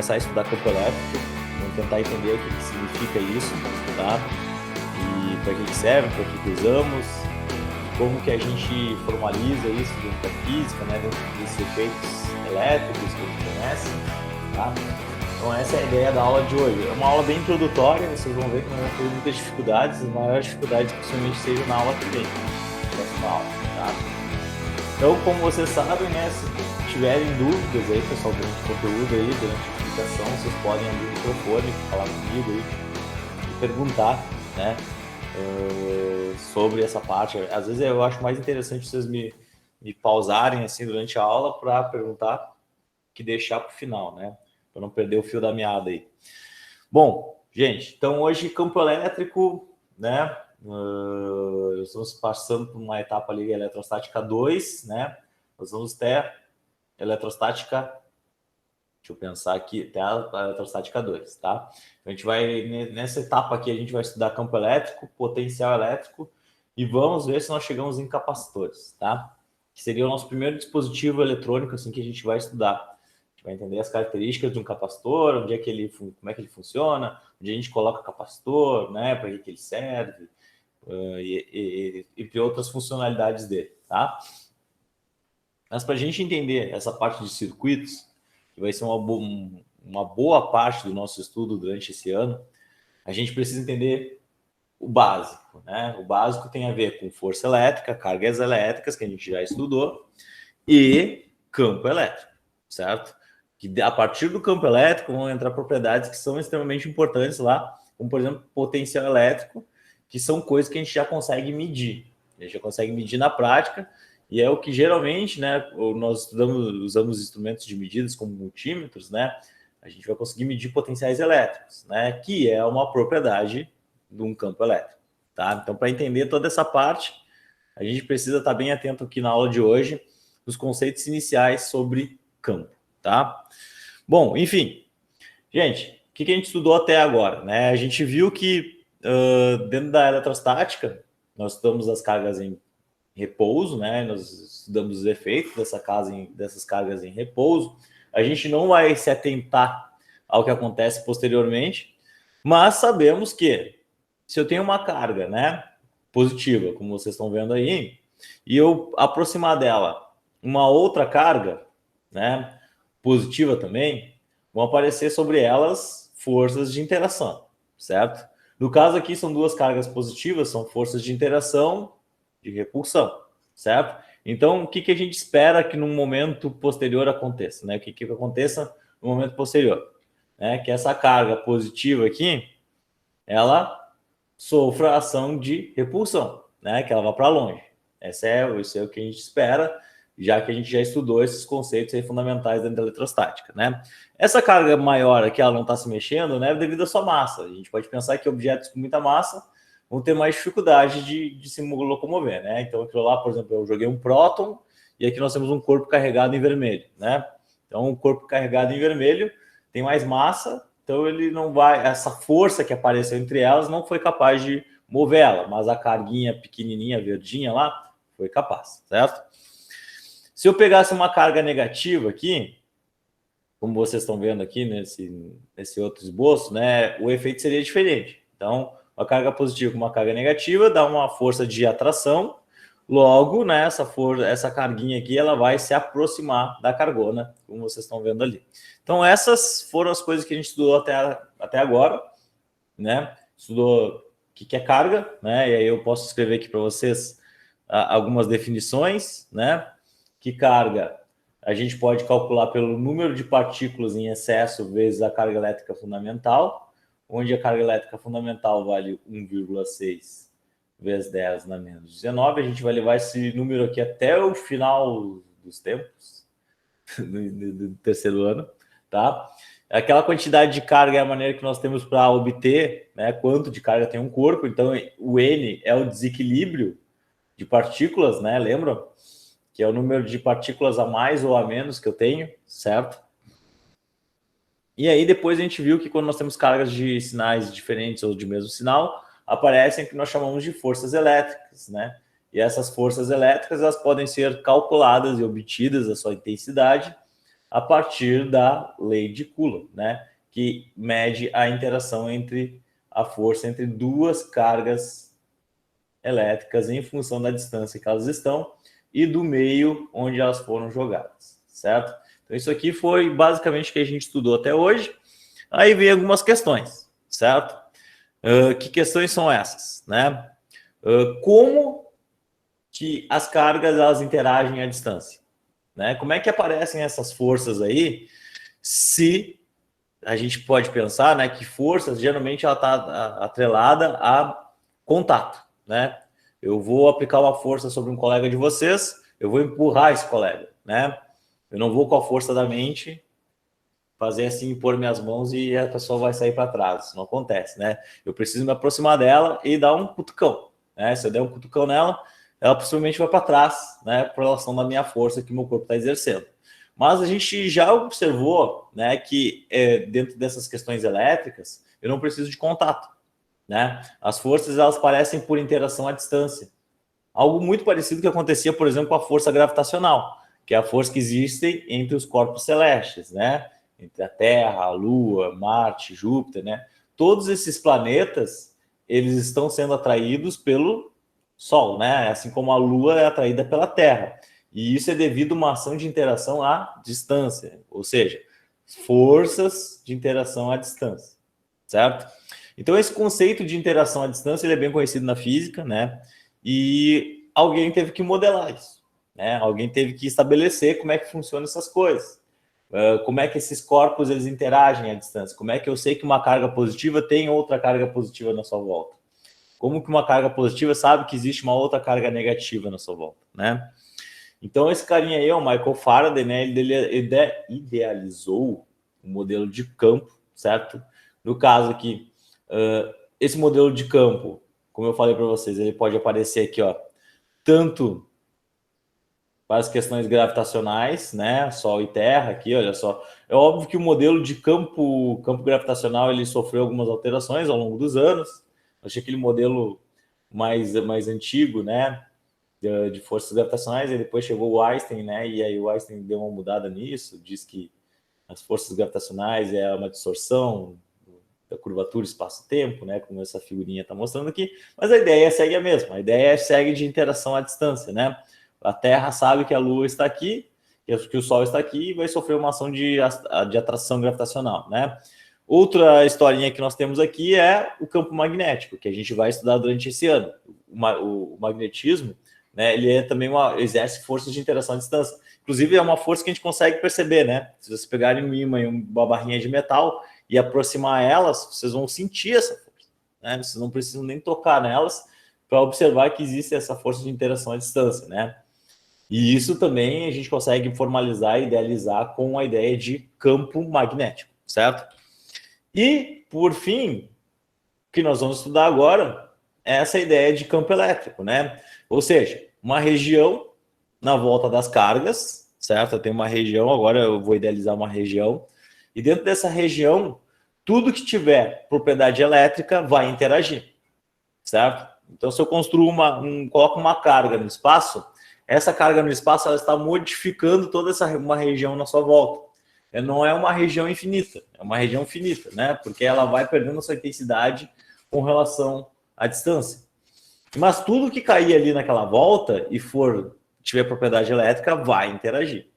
começar a estudar campo elétrico, vamos tentar entender o que significa isso, tá? E para que serve, para que usamos, como que a gente formaliza isso dentro da física, né? Dentro desses efeitos elétricos que a gente conhece, tá? Então essa é a ideia da aula de hoje. É uma aula bem introdutória, vocês vão ver que não vai ter muitas dificuldades, as maiores dificuldades possivelmente sejam na aula que vem, na próxima aula, tá? Então, como vocês sabem, né, se tiverem dúvidas aí, pessoal, durante o conteúdo aí, durante a explicação, vocês podem abrir o microfone, falar comigo aí e perguntar, né, sobre essa parte. Às vezes eu acho mais interessante vocês me pausarem assim durante a aula para perguntar que deixar para o final, né, para não perder o fio da meada aí. Bom, gente, então hoje campo elétrico, né, estamos passando por uma etapa ali, eletrostática 2, né, nós vamos ter eletrostática, deixa eu pensar aqui, até a eletrostática 2, tá? Então a gente vai, nessa etapa aqui, a gente vai estudar campo elétrico, potencial elétrico, e vamos ver se nós chegamos em capacitores, tá? Que seria o nosso primeiro dispositivo eletrônico, assim, que a gente vai estudar. A gente vai entender as características de um capacitor, onde é que ele, como é que ele funciona, onde a gente coloca capacitor, né, para que ele serve, entre outras funcionalidades dele, tá? Mas para a gente entender essa parte de circuitos, que vai ser uma boa parte do nosso estudo durante esse ano, a gente precisa entender o básico, né? O básico tem a ver com força elétrica, cargas elétricas, que a gente já estudou, e campo elétrico, certo? Que a partir do campo elétrico vão entrar propriedades que são extremamente importantes lá, como, por exemplo, potencial elétrico, que são coisas que a gente já consegue medir. A gente já consegue medir na prática, e é o que geralmente, né, nós usamos instrumentos de medidas como multímetros, né, a gente vai conseguir medir potenciais elétricos, né, que é uma propriedade de um campo elétrico, tá? Então, para entender toda essa parte, a gente precisa estar bem atento aqui na aula de hoje, os conceitos iniciais sobre campo, tá? Bom, enfim, gente, o que a gente estudou até agora, né? A gente viu que dentro da eletrostática, nós estudamos as cargas em repouso, né? Nós estudamos os efeitos dessas cargas em repouso. A gente não vai se atentar ao que acontece posteriormente, mas sabemos que se eu tenho uma carga, né, positiva, como vocês estão vendo aí, e eu aproximar dela uma outra carga, né, positiva também, vão aparecer sobre elas forças de interação, certo? No caso aqui são duas cargas positivas, são forças de interação de repulsão, certo? Então, o que a gente espera que no momento posterior aconteça, né? O que aconteça no momento posterior, né? Que essa carga positiva aqui, ela sofra a ação de repulsão, né? Que ela vá para longe. Isso é o que a gente espera, já que a gente já estudou esses conceitos aí fundamentais dentro da eletrostática, né? Essa carga maior aqui, ela não está se mexendo, né? Devido à sua massa. A gente pode pensar que objetos com muita massa vão ter mais dificuldade de se locomover, né? Então, aquilo lá, por exemplo, eu joguei um próton e aqui nós temos um corpo carregado em vermelho, né? Então, um corpo carregado em vermelho tem mais massa, então ele não vai... Essa força que apareceu entre elas não foi capaz de mover ela, mas a carguinha pequenininha, verdinha lá, foi capaz, certo? Se eu pegasse uma carga negativa aqui, como vocês estão vendo aqui nesse outro esboço, né, o efeito seria diferente. Então, uma carga positiva com uma carga negativa dá uma força de atração, logo, né, essa carguinha aqui ela vai se aproximar da cargona, como vocês estão vendo ali. Então, essas foram as coisas que a gente estudou até agora, né? Estudou o que é carga, né? E aí eu posso escrever aqui para vocês algumas definições, né? Que carga a gente pode calcular pelo número de partículas em excesso vezes a carga elétrica fundamental, onde a carga elétrica fundamental vale 1,6 vezes 10 na menos 19. A gente vai levar esse número aqui até o final dos tempos, do terceiro ano, tá? Aquela quantidade de carga é a maneira que nós temos para obter, né, quanto de carga tem um corpo. Então, o N é o desequilíbrio de partículas, né? Lembram? Que é o número de partículas a mais ou a menos que eu tenho, certo? E aí depois a gente viu que quando nós temos cargas de sinais diferentes ou de mesmo sinal, aparecem o que nós chamamos de forças elétricas, né? E essas forças elétricas, elas podem ser calculadas e obtidas a sua intensidade a partir da lei de Coulomb, né? Que mede a interação entre a força entre duas cargas elétricas em função da distância que elas estão e do meio onde elas foram jogadas, certo? Então, isso aqui foi basicamente o que a gente estudou até hoje. Aí vem algumas questões, certo? Que questões são essas, né? Como que as cargas elas interagem à distância, né? Como é que aparecem essas forças aí? Se a gente pode pensar, né, que forças geralmente ela está atrelada a contato, né? Eu vou aplicar uma força sobre um colega de vocês, eu vou empurrar esse colega, né? Eu não vou com a força da mente fazer assim, pôr minhas mãos e a pessoa vai sair para trás. Isso não acontece, né? Eu preciso me aproximar dela e dar um cutucão, né? Se eu der um cutucão nela, ela possivelmente vai para trás, né? Por relação da minha força que o meu corpo está exercendo. Mas a gente já observou, né, que dentro dessas questões elétricas, eu não preciso de contato, né? As forças, elas parecem por interação à distância. Algo muito parecido que acontecia, por exemplo, com a força gravitacional, que é a força que existe entre os corpos celestes, né? Entre a Terra, a Lua, Marte, Júpiter, né? Todos esses planetas, eles estão sendo atraídos pelo Sol, né? Assim como a Lua é atraída pela Terra. E isso é devido a uma ação de interação à distância, ou seja, forças de interação à distância, certo? Então, esse conceito de interação à distância ele é bem conhecido na física, né? E alguém teve que modelar isso, né? Alguém teve que estabelecer como é que funcionam essas coisas. Como é que esses corpos eles interagem à distância? Como é que eu sei que uma carga positiva tem outra carga positiva na sua volta? Como que uma carga positiva sabe que existe uma outra carga negativa na sua volta, né? Então, esse carinha aí, o Michael Faraday, né, ele idealizou o modelo de campo, certo? No caso aqui, esse modelo de campo, como eu falei para vocês, ele pode aparecer aqui, ó, tanto para as questões gravitacionais, né, Sol e Terra, aqui, olha só. É óbvio que o modelo de campo gravitacional, ele sofreu algumas alterações ao longo dos anos. Achei aquele modelo mais antigo, né, de forças gravitacionais, e depois chegou o Einstein, né? E aí o Einstein deu uma mudada nisso, diz que as forças gravitacionais é uma distorção da curvatura espaço-tempo, né? Como essa figurinha está mostrando aqui. Mas a ideia segue a mesma. A ideia segue de interação à distância, né? A Terra sabe que a Lua está aqui, que o Sol está aqui e vai sofrer uma ação de atração gravitacional, né? Outra historinha que nós temos aqui é o campo magnético, que a gente vai estudar durante esse ano. O magnetismo, né, ele também exerce forças de interação à distância. Inclusive, é uma força que a gente consegue perceber, né? Se vocês pegarem um ímã e uma barrinha de metal e aproximar elas, vocês vão sentir essa força, né? Vocês não precisam nem tocar nelas para observar que existe essa força de interação à distância, né? E isso também a gente consegue formalizar e idealizar com a ideia de campo magnético, certo? E, por fim, o que nós vamos estudar agora é essa ideia de campo elétrico, né? Ou seja, uma região na volta das cargas, certo? Eu tenho uma região, agora eu vou idealizar uma região, e dentro dessa região, tudo que tiver propriedade elétrica vai interagir, certo? Então, se eu construo coloco uma carga no espaço, essa carga no espaço ela está modificando toda uma região na sua volta. Não é uma região infinita, é uma região finita, né? Porque ela vai perdendo a sua intensidade com relação à distância. Mas tudo que cair ali naquela volta e tiver propriedade elétrica vai interagir.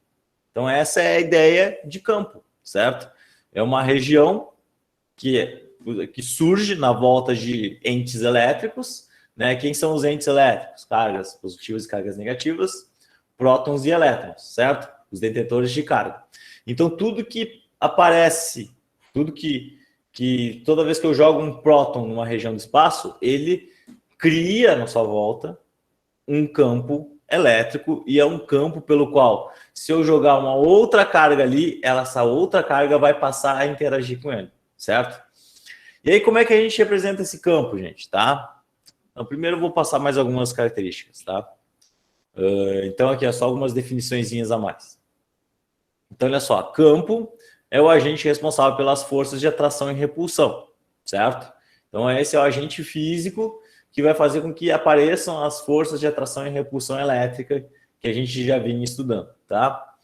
Então essa é a ideia de campo, certo? É uma região que surge na volta de entes elétricos, né? Quem são os entes elétricos? Cargas positivas e cargas negativas, prótons e elétrons, certo? Os detentores de carga. Então tudo que aparece, tudo que toda vez que eu jogo um próton numa região do espaço, ele cria na sua volta um campo elétrico, e é um campo pelo qual, se eu jogar uma outra carga ali, essa outra carga vai passar a interagir com ele, certo? E aí, como é que a gente representa esse campo, gente, tá? Então, primeiro eu vou passar mais algumas características, tá? Então, aqui é só algumas definiçõezinhas a mais. Então, olha só, campo é o agente responsável pelas forças de atração e repulsão, certo? Então, esse é o agente físico que vai fazer com que apareçam as forças de atração e repulsão elétrica que a gente já vinha estudando, tá?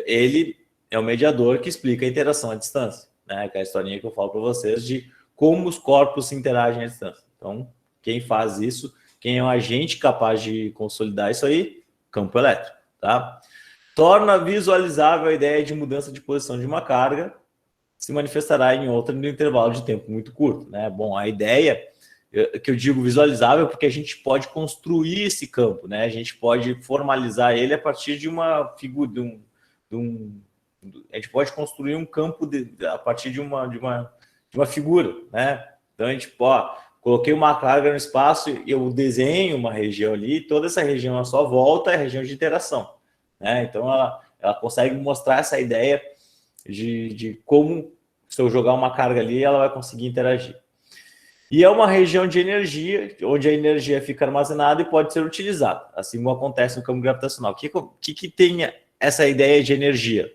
ele é o mediador que explica a interação à distância, né? Que é a historinha que eu falo para vocês de como os corpos se interagem à distância. Então, quem faz isso, quem é um agente capaz de consolidar isso aí? Campo elétrico, tá? Torna visualizável a ideia de mudança de posição de uma carga, se manifestará em outra no intervalo de tempo muito curto, né? Bom, a ideia que eu digo visualizável porque a gente pode construir esse campo, né? A gente pode formalizar ele a partir de uma figura, a gente pode construir um campo a partir de uma figura, né? Então a gente, coloquei uma carga no espaço e eu desenho uma região ali, toda essa região à sua volta é a região de interação, né? Então ela consegue mostrar essa ideia de como, se eu jogar uma carga ali, ela vai conseguir interagir. E é uma região de energia, onde a energia fica armazenada e pode ser utilizada, assim como acontece no campo gravitacional. O que tem essa ideia de energia?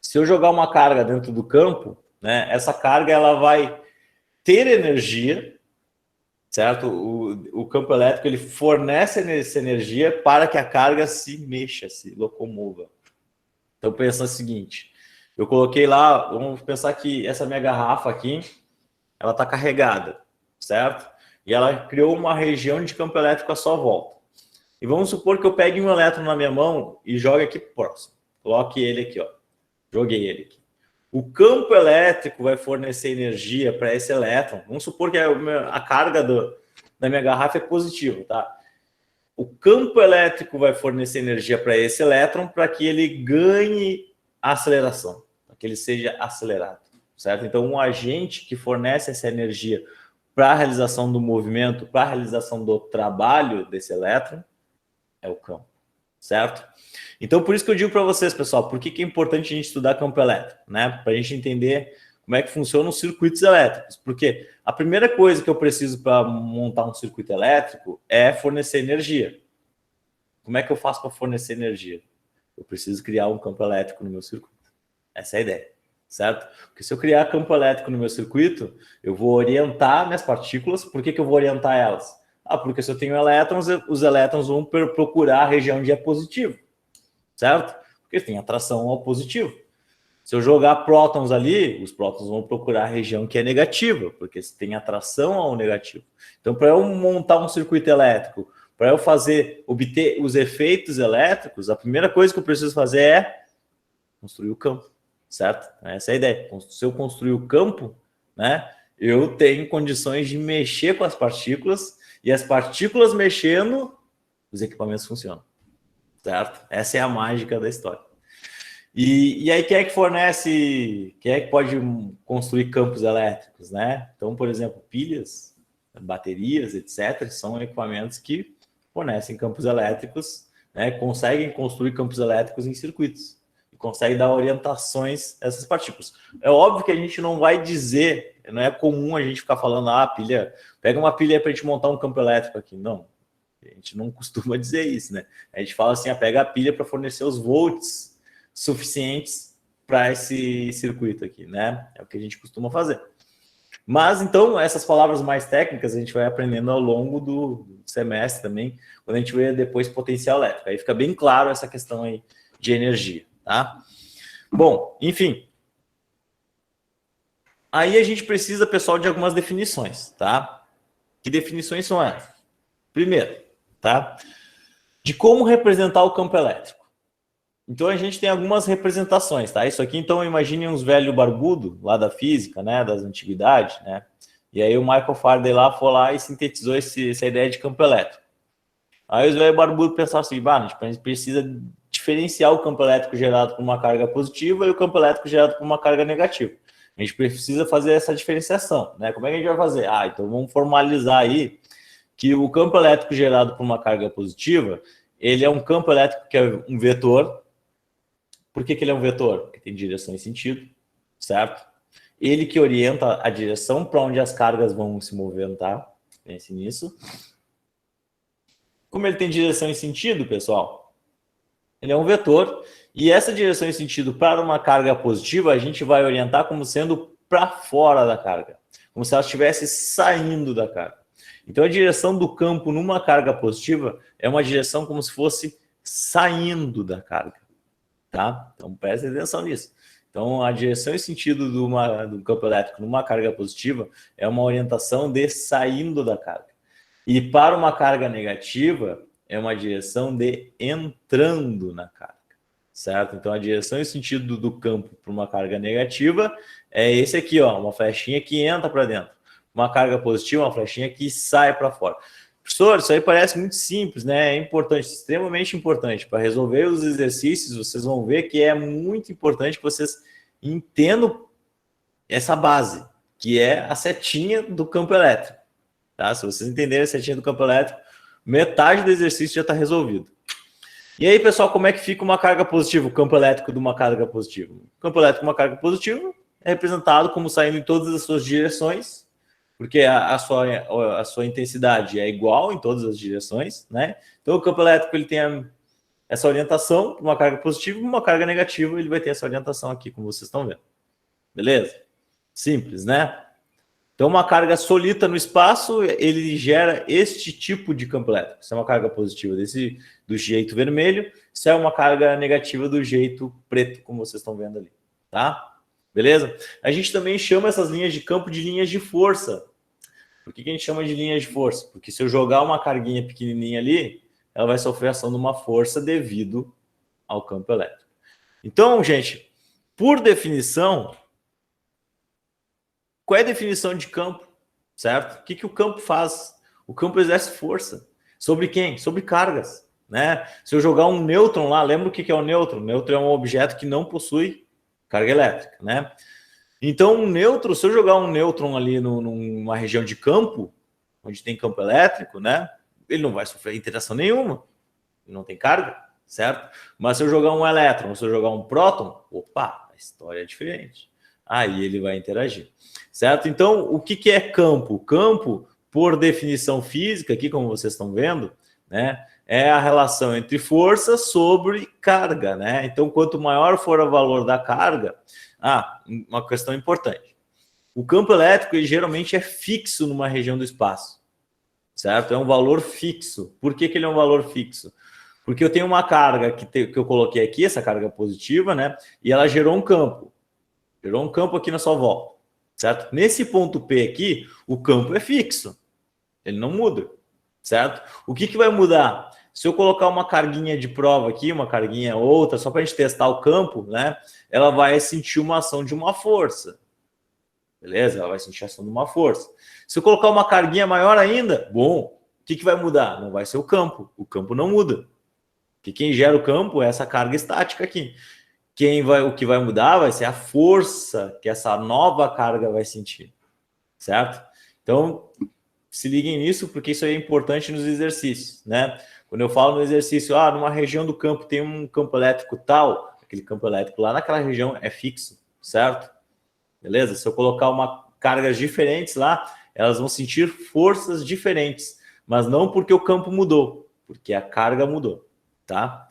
Se eu jogar uma carga dentro do campo, né, essa carga ela vai ter energia, certo? O campo elétrico ele fornece essa energia para que a carga se mexa, se locomova. Então pensa o seguinte, eu coloquei lá, vamos pensar que essa minha garrafa aqui, ela está carregada, certo? E ela criou uma região de campo elétrico à sua volta. E vamos supor que eu pegue um elétron na minha mão e jogue aqui próximo. Coloque ele aqui, ó. Joguei ele aqui. O campo elétrico vai fornecer energia para esse elétron. Vamos supor que a carga da minha garrafa é positiva, tá? O campo elétrico vai fornecer energia para esse elétron para que ele ganhe aceleração, para que ele seja acelerado, certo? Então, um agente que fornece essa energia para a realização do movimento, para a realização do trabalho desse elétron, é o campo, certo? Então, por isso que eu digo para vocês, pessoal, por que é importante a gente estudar campo elétrico, né? Para a gente entender como é que funcionam os circuitos elétricos. Porque a primeira coisa que eu preciso para montar um circuito elétrico é fornecer energia. Como é que eu faço para fornecer energia? Eu preciso criar um campo elétrico no meu circuito. Essa é a ideia, certo? Porque se eu criar campo elétrico no meu circuito, eu vou orientar minhas partículas. Por que eu vou orientar elas? Porque se eu tenho elétrons, os elétrons vão procurar a região onde é positivo, certo? Porque tem atração ao positivo. Se eu jogar prótons ali, os prótons vão procurar a região que é negativa, porque tem atração ao negativo. Então, para eu montar um circuito elétrico, para eu obter os efeitos elétricos, a primeira coisa que eu preciso fazer é construir o campo, certo? Essa é a ideia. Se eu construir o campo, né, eu tenho condições de mexer com as partículas, e as partículas mexendo, os equipamentos funcionam, certo? Essa é a mágica da história. E aí, quem é que pode construir campos elétricos, né? Então, por exemplo, pilhas, baterias, etc., são equipamentos que fornecem campos elétricos, né? Conseguem construir campos elétricos em circuitos e conseguem dar orientações a essas partículas. É óbvio que a gente não vai dizer, não é comum a gente ficar falando, pilha, pega uma pilha para a gente montar um campo elétrico aqui. Não, a gente não costuma dizer isso, né? A gente fala assim, pega a pilha para fornecer os volts suficientes para esse circuito aqui, né? É o que a gente costuma fazer. Mas, então, essas palavras mais técnicas a gente vai aprendendo ao longo do semestre também, quando a gente vê depois potencial elétrico. Aí fica bem claro essa questão aí de energia, tá? Bom, enfim. Aí a gente precisa, pessoal, de algumas definições, tá? Que definições são essas? Primeiro, tá? De como representar o campo elétrico. Então, a gente tem algumas representações, tá? Isso aqui, então, imagine uns velho barbudo lá da física, né? Das antiguidades, né? E aí o Michael Faraday foi lá e sintetizou essa ideia de campo elétrico. Aí os velho barbudo pensaram assim, a gente precisa diferenciar o campo elétrico gerado por uma carga positiva e o campo elétrico gerado por uma carga negativa. A gente precisa fazer essa diferenciação, né? Como é que a gente vai fazer? Então vamos formalizar aí que o campo elétrico gerado por uma carga positiva, ele é um campo elétrico que é um vetor. Por que ele é um vetor? Porque tem direção e sentido, certo? Ele que orienta a direção para onde as cargas vão se movimentar. Pense nisso. Como ele tem direção e sentido, pessoal, ele é um vetor. E essa direção e sentido para uma carga positiva, a gente vai orientar como sendo para fora da carga. Como se ela estivesse saindo da carga. Então, a direção do campo numa carga positiva é uma direção como se fosse saindo da carga. tá? Então, preste atenção nisso. Então, a direção e sentido do campo elétrico numa carga positiva é uma orientação de saindo da carga. E para uma carga negativa, é uma direção de entrando na carga, certo? Então, a direção e sentido do campo para uma carga negativa é esse aqui, ó, uma flechinha que entra para dentro. Uma carga positiva, uma flechinha que sai para fora. Professor, isso aí parece muito simples, né? É importante, extremamente importante. Para resolver os exercícios, vocês vão ver que é muito importante que vocês entendam essa base, que é a setinha do campo elétrico. Tá? Se vocês entenderem a setinha do campo elétrico, metade do exercício já está resolvido. E aí, pessoal, como é que fica uma carga positiva, o campo elétrico de uma carga positiva? O campo elétrico de uma carga positiva é representado como saindo em todas as suas direções, porque a sua intensidade é igual em todas as direções, né? Então, o campo elétrico ele tem essa orientação, uma carga positiva e uma carga negativa, ele vai ter essa orientação aqui, como vocês estão vendo. Beleza? Simples, né? Então, uma carga solita no espaço, ele gera este tipo de campo elétrico. Isso é uma carga positiva do jeito vermelho, isso é uma carga negativa do jeito preto, como vocês estão vendo ali, tá? Beleza? A gente também chama essas linhas de campo de linhas de força. Por que a gente chama de linhas de força? Porque se eu jogar uma carguinha pequenininha ali, ela vai sofrer ação de uma força devido ao campo elétrico. Então, gente, por definição, qual é a definição de campo? Certo? O que o campo faz? O campo exerce força. Sobre quem? Sobre cargas. Né? Se eu jogar um nêutron lá, lembra o que é o nêutron? O nêutron é um objeto que não possui carga elétrica. Né? Então, um nêutron, se eu jogar um nêutron ali numa região de campo, onde tem campo elétrico, né? Ele não vai sofrer interação nenhuma. Ele não tem carga, certo? Mas se eu jogar um elétron, se eu jogar um próton, opa, a história é diferente. Aí ele vai interagir, certo? Então, o que é campo? Campo, por definição física, aqui como vocês estão vendo, né, é a relação entre força sobre carga, né? Então, quanto maior for o valor da carga, uma questão importante. O campo elétrico, ele geralmente é fixo numa região do espaço, certo? É um valor fixo. Por que ele é um valor fixo? Porque eu tenho uma carga que eu coloquei aqui, essa carga positiva, né? E ela gerou um campo. Gerou um campo aqui na sua volta, certo? Nesse ponto P aqui, o campo é fixo. Ele não muda, certo? O que vai mudar? Se eu colocar uma carguinha de prova aqui, uma carguinha outra, só para a gente testar o campo, né? Ela vai sentir uma ação de uma força. Beleza? Ela vai sentir a ação de uma força. Se eu colocar uma carguinha maior ainda, bom, o que vai mudar? Não vai ser o campo. O campo não muda. Porque quem gera o campo é essa carga estática aqui. O que vai mudar vai ser a força que essa nova carga vai sentir, certo? Então, se liguem nisso, porque isso aí é importante nos exercícios, né? Quando eu falo no exercício, numa região do campo tem um campo elétrico tal, aquele campo elétrico lá naquela região é fixo, certo? Beleza? Se eu colocar cargas diferentes lá, elas vão sentir forças diferentes, mas não porque o campo mudou, porque a carga mudou, tá?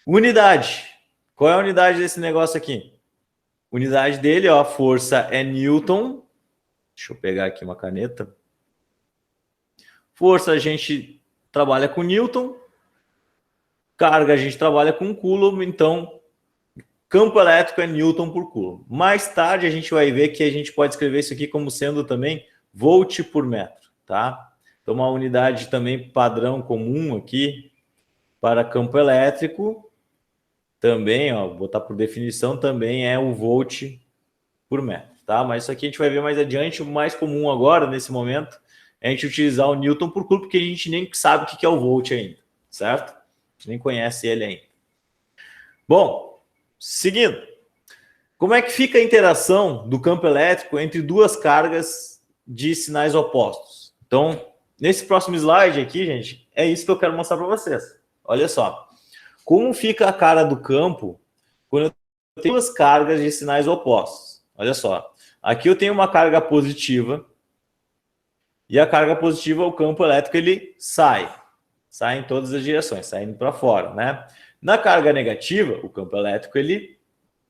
Unidade. Qual é a unidade desse negócio aqui? Unidade dele, ó, a força é Newton. Deixa eu pegar aqui uma caneta. Força a gente trabalha com Newton. Carga a gente trabalha com Coulomb. Então, campo elétrico é Newton por Coulomb. Mais tarde a gente vai ver que a gente pode escrever isso aqui como sendo também volt por metro, tá? Então, uma unidade também padrão comum aqui para campo elétrico. Também, ó, botar por definição, também é o volt por metro, tá? Mas isso aqui a gente vai ver mais adiante. O mais comum agora, nesse momento, é a gente utilizar o Newton por Coulomb, porque a gente nem sabe o que é o volt ainda, certo? A gente nem conhece ele ainda. Bom, seguindo. Como é que fica a interação do campo elétrico entre duas cargas de sinais opostos? Então, nesse próximo slide aqui, gente, é isso que eu quero mostrar para vocês. Olha só. Como fica a cara do campo quando eu tenho duas cargas de sinais opostos? Olha só. Aqui eu tenho uma carga positiva e a carga positiva, o campo elétrico, ele sai em todas as direções, saindo para fora, né? Na carga negativa, o campo elétrico, ele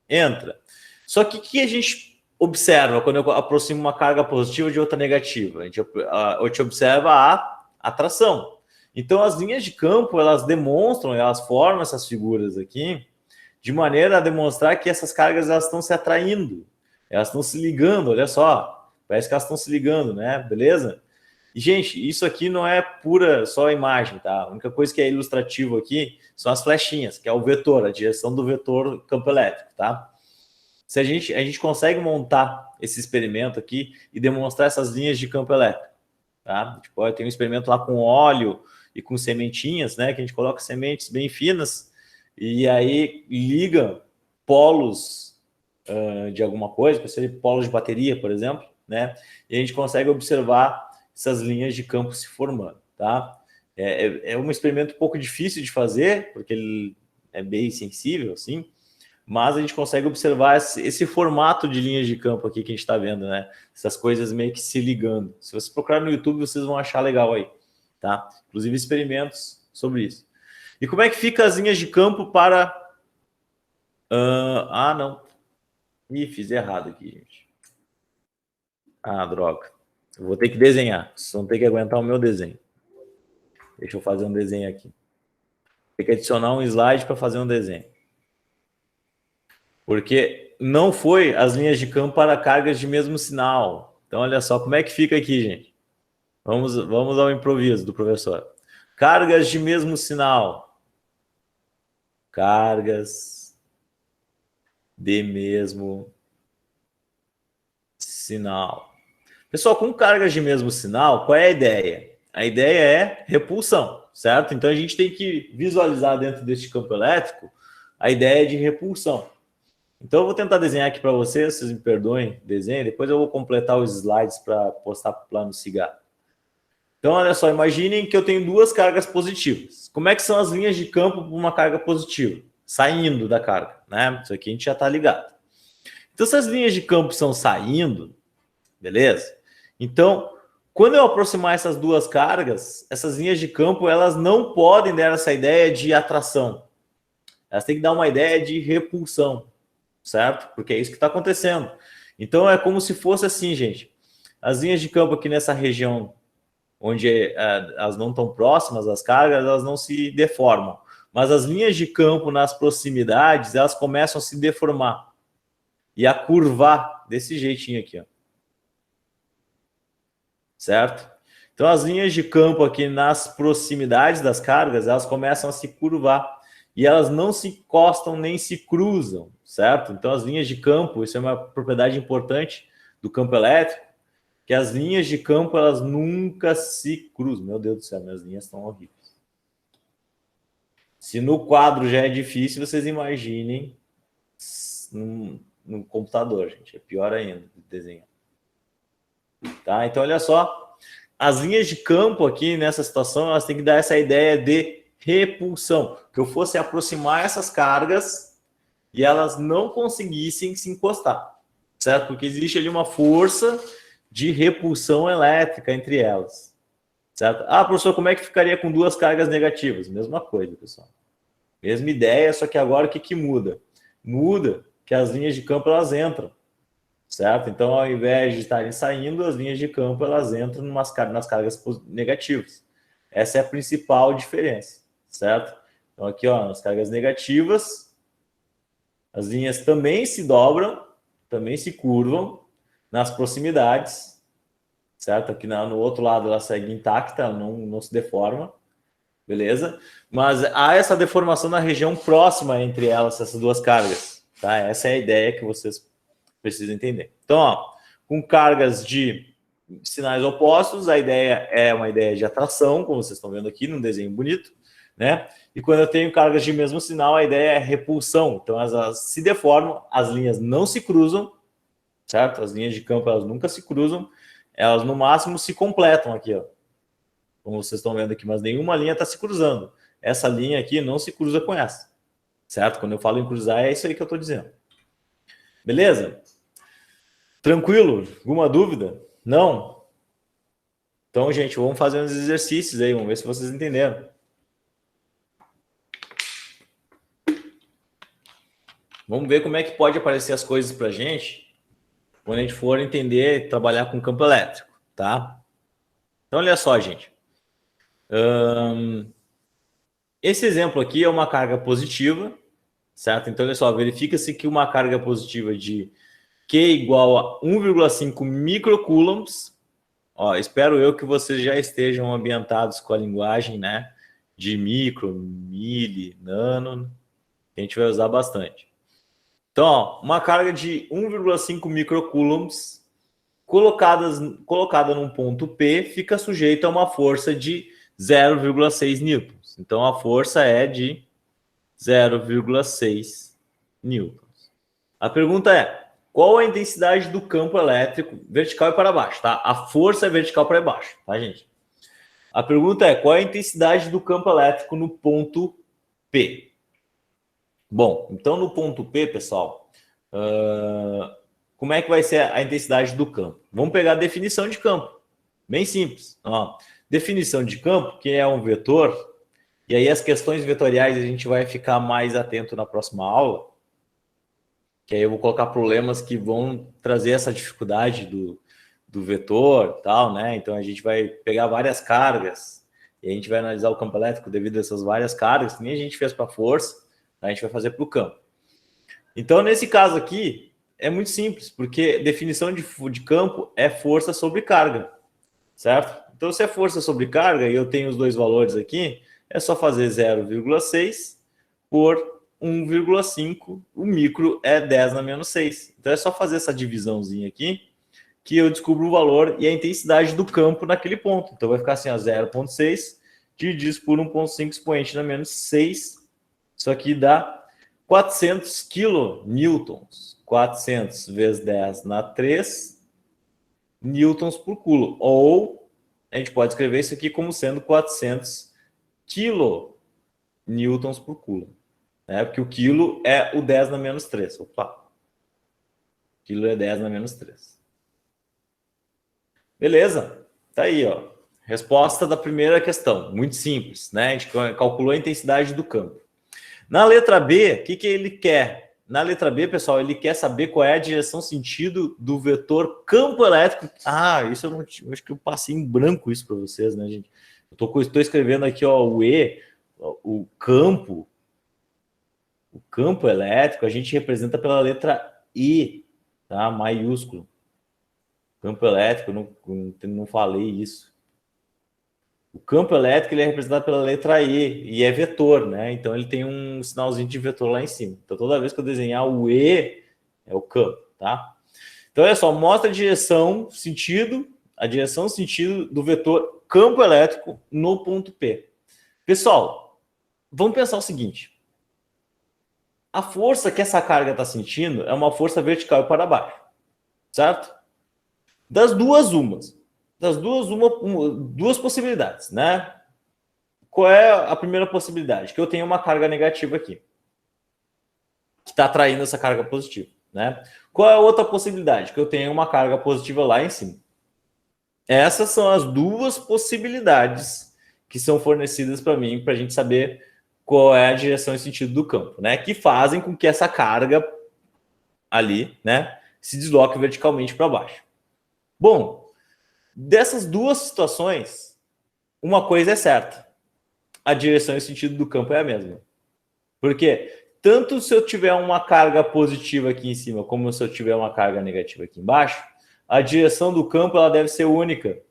entra. Só que o que a gente observa quando eu aproximo uma carga positiva de outra negativa? A gente observa a atração. Então, as linhas de campo, elas demonstram, elas formam essas figuras aqui de maneira a demonstrar que essas cargas elas estão se atraindo, elas estão se ligando, olha só, parece que elas estão se ligando, né? Beleza? E, gente, isso aqui não é pura só imagem, tá? A única coisa que é ilustrativo aqui são as flechinhas, que é o vetor, a direção do vetor campo elétrico, tá? Se a gente consegue montar esse experimento aqui e demonstrar essas linhas de campo elétrico, tá? A gente pode ter um experimento lá com óleo e com sementinhas, né? Que a gente coloca sementes bem finas e aí liga polos de alguma coisa, pode ser polos de bateria, por exemplo, né? E a gente consegue observar essas linhas de campo se formando, tá? É um experimento um pouco difícil de fazer, porque ele é bem sensível, assim, mas a gente consegue observar esse formato de linhas de campo aqui que a gente está vendo, né? Essas coisas meio que se ligando. Se você procurar no YouTube, vocês vão achar legal aí, tá? Inclusive experimentos sobre isso. E como é que fica as linhas de campo para... não. Ih, fiz errado aqui, gente. Ah, droga. Eu vou ter que desenhar. Vocês vão ter que aguentar o meu desenho. Deixa eu fazer um desenho aqui. Tem que adicionar um slide para fazer um desenho. Porque não foi as linhas de campo para cargas de mesmo sinal. Então, olha só como é que fica aqui, gente. Vamos ao improviso do professor. Cargas de mesmo sinal. Cargas de mesmo sinal. Pessoal, com cargas de mesmo sinal, qual é a ideia? A ideia é repulsão, certo? Então, a gente tem que visualizar dentro deste campo elétrico a ideia de repulsão. Então, eu vou tentar desenhar aqui para vocês me perdoem, desenho, depois eu vou completar os slides para postar lá no Cigar. Então, olha só, imaginem que eu tenho duas cargas positivas. Como é que são as linhas de campo para uma carga positiva? Saindo da carga, né? Isso aqui a gente já está ligado. Então, se as linhas de campo são saindo, beleza? Então, quando eu aproximar essas duas cargas, essas linhas de campo, elas não podem dar essa ideia de atração. Elas têm que dar uma ideia de repulsão, certo? Porque é isso que está acontecendo. Então, é como se fosse assim, gente. As linhas de campo aqui nessa região, onde elas não estão próximas às cargas, elas não se deformam. Mas as linhas de campo nas proximidades, elas começam a se deformar e a curvar desse jeitinho aqui, ó. Certo? Então, as linhas de campo aqui nas proximidades das cargas, elas começam a se curvar e elas não se encostam nem se cruzam, certo? Então, as linhas de campo, isso é uma propriedade importante do campo elétrico, que as linhas de campo, elas nunca se cruzam. Meu Deus do céu, minhas linhas estão horríveis. Se no quadro já é difícil, vocês imaginem no computador, gente. É pior ainda de desenhar. Tá? Então, olha só. As linhas de campo aqui, nessa situação, elas têm que dar essa ideia de repulsão. Que eu fosse aproximar essas cargas e elas não conseguissem se encostar. Certo? Porque existe ali uma força de repulsão elétrica entre elas. Certo? Ah, professor, como é que ficaria com duas cargas negativas? Mesma coisa, pessoal. Mesma ideia, só que agora o que muda? Muda que as linhas de campo, elas entram. Certo? Então, ao invés de estarem saindo, as linhas de campo, elas entram nas cargas negativas. Essa é a principal diferença. Certo? Então, aqui, ó, nas cargas negativas, as linhas também se dobram, também se curvam nas proximidades, certo? Aqui no outro lado ela segue intacta, não se deforma, beleza? Mas há essa deformação na região próxima entre elas, essas duas cargas, tá? Essa é a ideia que vocês precisam entender. Então, ó, com cargas de sinais opostos, a ideia é uma ideia de atração, como vocês estão vendo aqui num desenho bonito, né? E quando eu tenho cargas de mesmo sinal, a ideia é repulsão. Então, elas se deformam, as linhas não se cruzam, certo? As linhas de campo, elas nunca se cruzam, elas no máximo se completam aqui, ó. Como vocês estão vendo aqui, mas nenhuma linha está se cruzando. Essa linha aqui não se cruza com essa, certo? Quando eu falo em cruzar, é isso aí que eu estou dizendo. Beleza? Tranquilo? Alguma dúvida? Não? Então, gente, vamos fazer uns exercícios aí, vamos ver se vocês entenderam. Vamos ver como é que pode aparecer as coisas para a gente quando a gente for entender, trabalhar com campo elétrico, tá? Então, olha só, gente. Esse exemplo aqui é uma carga positiva, certo? Então, olha só, verifica-se que uma carga positiva de Q igual a 1,5 microcoulombs. Ó, espero eu que vocês já estejam ambientados com a linguagem, né, de micro, mili, nano, que a gente vai usar bastante. Então, ó, uma carga de 1,5 microcoulombs colocada num ponto P fica sujeita a uma força de 0,6 newtons. Então, a força é de 0,6 newtons. A pergunta é, qual a intensidade do campo elétrico vertical e para baixo, tá? A força é vertical para baixo, tá, gente? A pergunta é, qual é a intensidade do campo elétrico no ponto P? Bom, então no ponto P, pessoal, como é que vai ser a intensidade do campo? Vamos pegar a definição de campo. Bem simples. Ó, definição de campo, que é um vetor, e aí as questões vetoriais a gente vai ficar mais atento na próxima aula, que aí eu vou colocar problemas que vão trazer essa dificuldade do vetor, tal, né? Então a gente vai pegar várias cargas e a gente vai analisar o campo elétrico devido a essas várias cargas, que nem a gente fez para a força, a gente vai fazer para o campo. Então, nesse caso aqui, é muito simples, porque definição de campo é força sobre carga, certo? Então, se é força sobre carga, e eu tenho os dois valores aqui, é só fazer 0,6 por 1,5, o micro é 10 na menos 6. Então, é só fazer essa divisãozinha aqui, que eu descubro o valor e a intensidade do campo naquele ponto. Então, vai ficar assim, 0,6 dividido por 1,5 expoente na menos 6. Isso aqui dá 400 kilonewtons. 400 vezes 10 na 3 newtons por coulomb. Ou a gente pode escrever isso aqui como sendo 400 kilonewtons por coulomb. Né? Porque o quilo é o 10 na menos 3. Opa! Quilo é 10 na menos 3. Beleza? Tá aí, ó. Resposta da primeira questão. Muito simples, né? A gente calculou a intensidade do campo. Na letra B, o que ele quer? Na letra B, pessoal, ele quer saber qual é a direção sentido do vetor campo elétrico. Ah, isso eu acho que eu passei em branco isso para vocês, né, gente? Eu estou escrevendo aqui, ó, o E, o campo elétrico, a gente representa pela letra E, tá? Maiúsculo. Campo elétrico, não falei isso. O campo elétrico ele é representado pela letra E é vetor, né? Então ele tem um sinalzinho de vetor lá em cima. Então toda vez que eu desenhar o E, é o campo, tá? Então olha só, mostra a direção sentido do vetor campo elétrico no ponto P. Pessoal, vamos pensar o seguinte. A força que essa carga está sentindo é uma força vertical e para baixo, certo? Das duas, duas possibilidades, né? Qual é a primeira possibilidade? Que eu tenho uma carga negativa aqui, que está atraindo essa carga positiva, né? Qual é a outra possibilidade? Que eu tenho uma carga positiva lá em cima. Essas são as duas possibilidades que são fornecidas para mim, para a gente saber qual é a direção e sentido do campo, né? Que fazem com que essa carga ali, né, se desloque verticalmente para baixo. Bom, dessas duas situações, uma coisa é certa. A direção e sentido do campo é a mesma. Porque tanto se eu tiver uma carga positiva aqui em cima, como se eu tiver uma carga negativa aqui embaixo, a direção do campo ela deve ser única.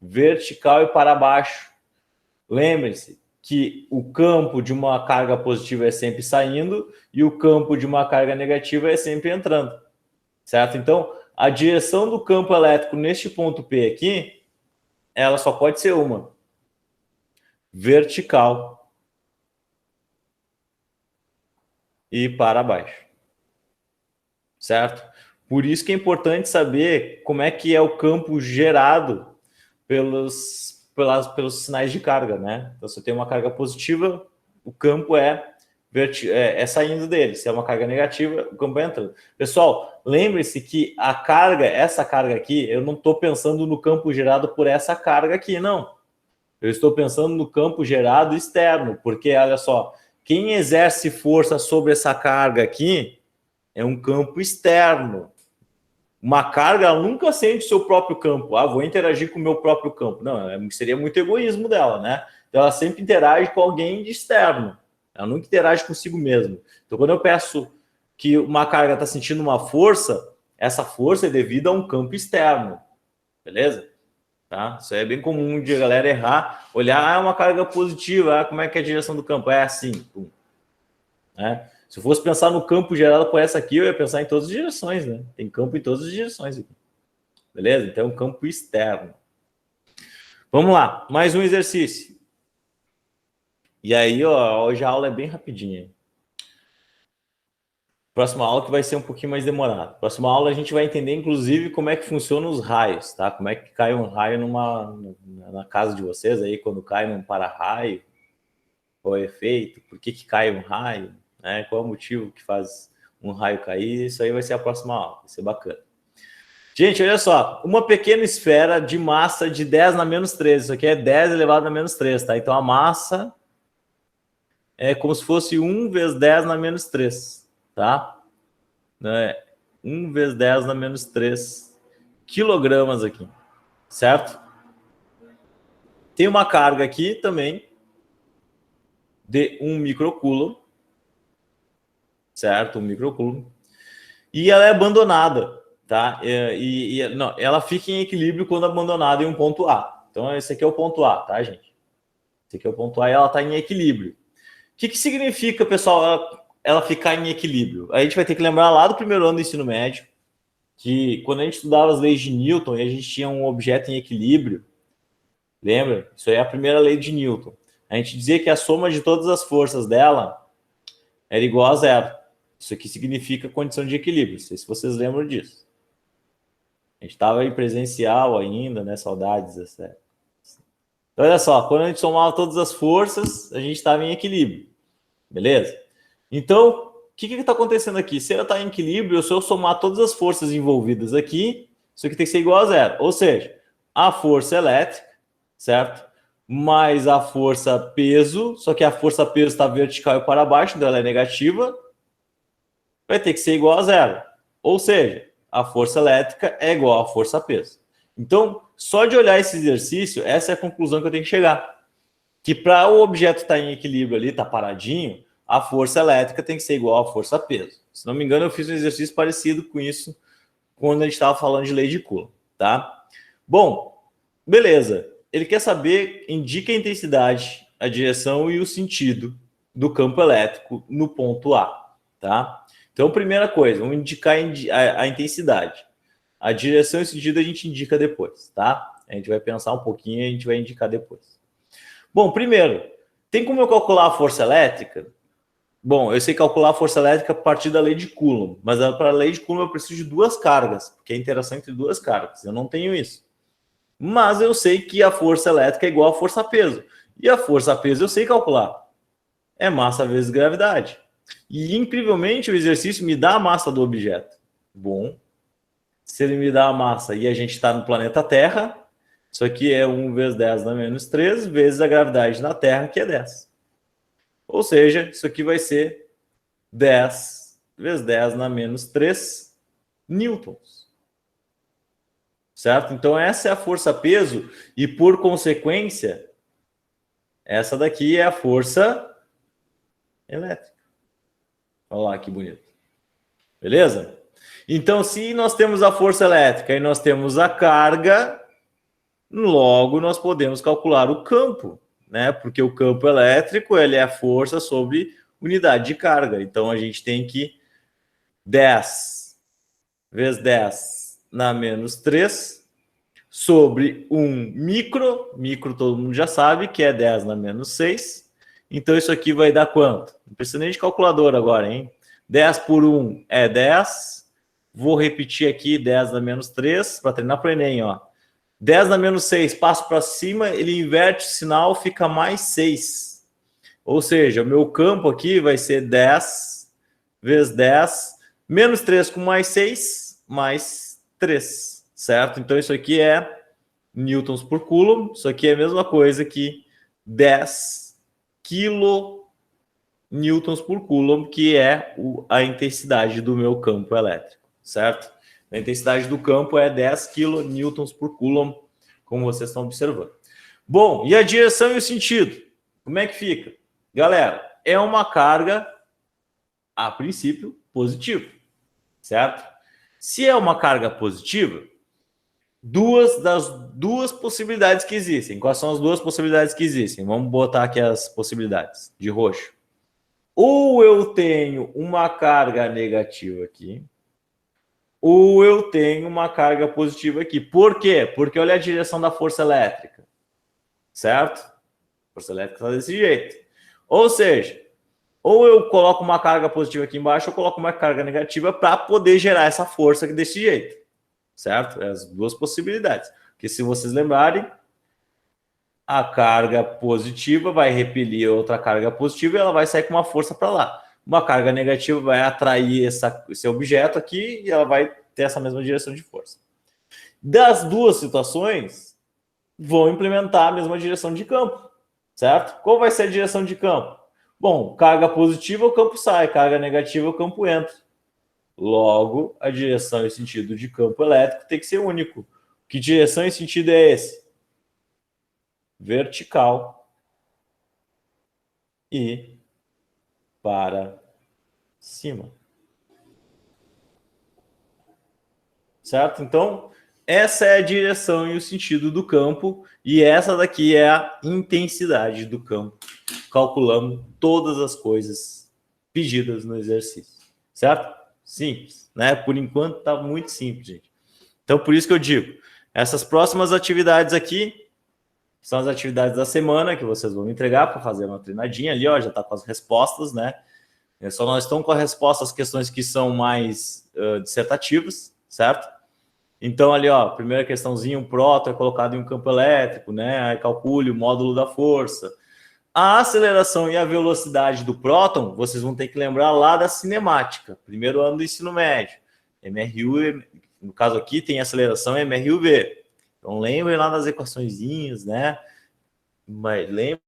Vertical e para baixo. Lembrem-se que o campo de uma carga positiva é sempre saindo e o campo de uma carga negativa é sempre entrando. Certo? Então, a direção do campo elétrico neste ponto P aqui, ela só pode ser uma. Vertical e para baixo. Certo? Por isso que é importante saber como é que é o campo gerado pelos sinais de carga, né? Então, se eu tenho uma carga positiva, o campo é saindo dele. Se é uma carga negativa, o campo é entrando. Pessoal, lembre-se que a carga, essa carga aqui, eu não estou pensando no campo gerado por essa carga aqui, não. Eu estou pensando no campo gerado externo, porque, olha só, quem exerce força sobre essa carga aqui é um campo externo. Uma carga, ela nunca sente o seu próprio campo. Ah, vou interagir com o meu próprio campo. Não, seria muito egoísmo dela, né? Então, ela sempre interage com alguém de externo. Ela nunca interage consigo mesma. Então, quando eu peço que uma carga está sentindo uma força, essa força é devida a um campo externo, beleza? Tá? Isso aí é bem comum de a galera errar, olhar, uma carga positiva, como é que é a direção do campo? É assim, né? Se eu fosse pensar no campo gerado por essa aqui, eu ia pensar em todas as direções, né? Tem campo em todas as direções aqui, beleza? Então, é um campo externo. Vamos lá, mais um exercício. E aí, ó, hoje a aula é bem rapidinha. Próxima aula que vai ser um pouquinho mais demorada. Próxima aula a gente vai entender, inclusive, como é que funcionam os raios, tá? Como é que cai um raio na casa de vocês aí, quando cai num para-raio, qual é o efeito, por que cai um raio, né? Qual é o motivo que faz um raio cair, isso aí vai ser a próxima aula, vai ser bacana. Gente, olha só, uma pequena esfera de massa de 10 na menos 13, isso aqui é 10 elevado a menos 3, tá? Então a massa é como se fosse 1 vezes 10 na menos 3. Tá? 1 vezes 10 na menos 3 quilogramas aqui, certo? Tem uma carga aqui também de 1 microcoulomb, certo? 1 microcoulomb. E ela é abandonada, tá? Não, ela fica em equilíbrio quando abandonada em um ponto A. Então, esse aqui é o ponto A, tá, gente? Esse aqui é o ponto A e ela está em equilíbrio. O que significa, pessoal, ela ficar em equilíbrio? A gente vai ter que lembrar lá do primeiro ano do ensino médio, que quando a gente estudava as leis de Newton e a gente tinha um objeto em equilíbrio, lembra? Isso aí é a primeira lei de Newton. A gente dizia que a soma de todas as forças dela era igual a zero. Isso aqui significa condição de equilíbrio. Não sei se vocês lembram disso. A gente estava em presencial ainda, né? Saudades dessa época. Então, olha só, quando a gente somava todas as forças, a gente estava em equilíbrio. Beleza? Então, o que está acontecendo aqui? Se ela está em equilíbrio, se eu somar todas as forças envolvidas aqui, isso aqui tem que ser igual a zero. Ou seja, a força elétrica, certo? Mais a força peso, só que a força peso está vertical e para baixo, então ela é negativa, vai ter que ser igual a zero. Ou seja, a força elétrica é igual à força peso. Então, só de olhar esse exercício, essa é a conclusão que eu tenho que chegar. Que para o objeto estar em equilíbrio ali, estar paradinho, a força elétrica tem que ser igual à força peso. Se não me engano, eu fiz um exercício parecido com isso quando a gente estava falando de lei de Coulomb, tá? Bom, beleza. Ele quer saber, indica a intensidade, a direção e o sentido do campo elétrico no ponto A, tá? Então, primeira coisa, vamos indicar a intensidade. A direção e o sentido a gente indica depois, tá? A gente vai pensar um pouquinho e a gente vai indicar depois. Bom, primeiro, tem como eu calcular a força elétrica? Bom, eu sei calcular a força elétrica a partir da lei de Coulomb, mas para a lei de Coulomb eu preciso de duas cargas, porque é a interação entre duas cargas. Eu não tenho isso. Mas eu sei que a força elétrica é igual à força peso. E a força peso eu sei calcular. É massa vezes gravidade. E, incrivelmente, o exercício me dá a massa do objeto. Bom, se ele me dá a massa e a gente está no planeta Terra, isso aqui é 1 vezes 10 na menos 3 vezes a gravidade na Terra, que é 10. Ou seja, isso aqui vai ser 10 vezes 10 na menos 3 newtons. Certo? Então, essa é a força-peso e, por consequência, essa daqui é a força elétrica. Olha lá que bonito. Beleza? Então, se nós temos a força elétrica e nós temos a carga, logo nós podemos calcular o campo, né? Porque o campo elétrico ele é a força sobre unidade de carga. Então, a gente tem que 10 vezes 10 na menos 3 sobre 1 micro todo mundo já sabe que é 10 na menos 6. Então, isso aqui vai dar quanto? Não precisa nem de calculadora agora, hein? 10 por 1 é 10. Vou repetir aqui 10 na menos 3 para treinar para o Enem, ó. 10 na menos 6, passo para cima, ele inverte o sinal, fica mais 6. Ou seja, o meu campo aqui vai ser 10 vezes 10, menos 3 com mais 6, mais 3, certo? Então, isso aqui é newtons por coulomb. Isso aqui é a mesma coisa que 10 kilonewtons por coulomb, que é a intensidade do meu campo elétrico, certo? A intensidade do campo é 10 kilonewtons por coulomb, como vocês estão observando. Bom, e a direção e o sentido? Como é que fica? Galera, é uma carga A princípio, positivo, certo? Se é uma carga positiva, duas possibilidades que existem. Quais são as duas possibilidades que existem? Vamos botar aqui as possibilidades de roxo. Ou eu tenho uma carga negativa aqui, ou eu tenho uma carga positiva aqui. Por quê? Porque olha a direção da força elétrica, certo? A força elétrica está desse jeito. Ou seja, ou eu coloco uma carga positiva aqui embaixo, ou eu coloco uma carga negativa para poder gerar essa força aqui desse jeito, certo? As duas possibilidades. Porque se vocês lembrarem, a carga positiva vai repelir outra carga positiva e ela vai sair com uma força para lá. Uma carga negativa vai atrair esse objeto aqui e ela vai ter essa mesma direção de força. Das duas situações, vão implementar a mesma direção de campo, certo? Qual vai ser a direção de campo? Bom, carga positiva, o campo sai, carga negativa, o campo entra. Logo, a direção e sentido de campo elétrico tem que ser único. Que direção e sentido é esse? Vertical e para cima. Certo? Então, essa é a direção e o sentido do campo, e essa daqui é a intensidade do campo. Calculamos todas as coisas pedidas no exercício. Certo? Simples, né? Por enquanto está muito simples, gente. Então, por isso que eu digo, essas próximas atividades aqui são as atividades da semana que vocês vão me entregar para fazer uma treinadinha ali, ó, já está com as respostas, né? Só nós estamos com a resposta às questões que são mais dissertativas, certo? Então, ali, ó, primeira questãozinha, um próton é colocado em um campo elétrico, né? Aí calcule o módulo da força. A aceleração e a velocidade do próton, vocês vão ter que lembrar lá da cinemática, primeiro ano do ensino médio. MRU, no caso aqui, tem aceleração MRUV. Então, lembrem lá das equaçõezinhas, né? Mas lembrem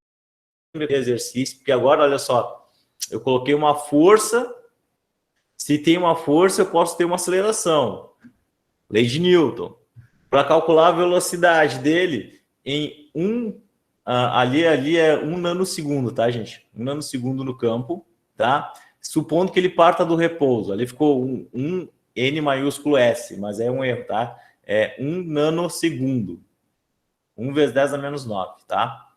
do exercício, porque agora, olha só, eu coloquei uma força. Se tem uma força, eu posso ter uma aceleração. Lei de Newton. Para calcular a velocidade dele em ali é 1 nanosegundo, tá, gente? 1 nanosegundo no campo, tá? Supondo que ele parta do repouso. Ali ficou um N maiúsculo S, mas é um erro, tá? É 1 nanosegundo. 1 vezes 10 a menos 9, tá?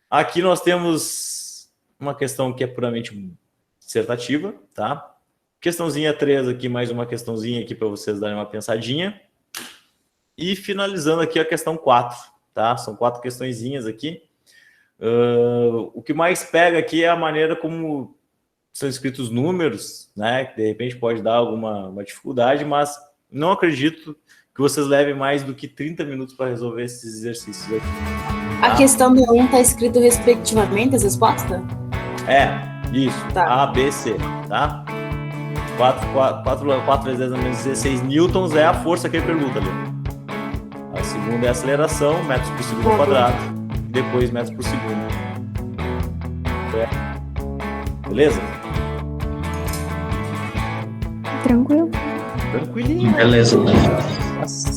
Aqui nós temos uma questão que é puramente dissertativa, tá? Questãozinha 3 aqui, mais uma questãozinha aqui para vocês darem uma pensadinha. E finalizando aqui a questão 4, tá? São 4 questõezinhas aqui. O que mais pega aqui é a maneira como são escritos números, né? Que de repente pode dar uma dificuldade, mas não acredito que vocês levem mais do que 30 minutos para resolver esses exercícios aqui. Tá? A questão do 1 está escrito respectivamente as respostas? Isso. Tá. A, B, C, tá? 4 vezes 10 a menos 16 newtons é a força que ele pergunta ali. A segunda é a aceleração, metros por segundo ao quadrado. Depois metros por segundo. Beleza? Tranquilo. Tranquilinho. Beleza. Nossa.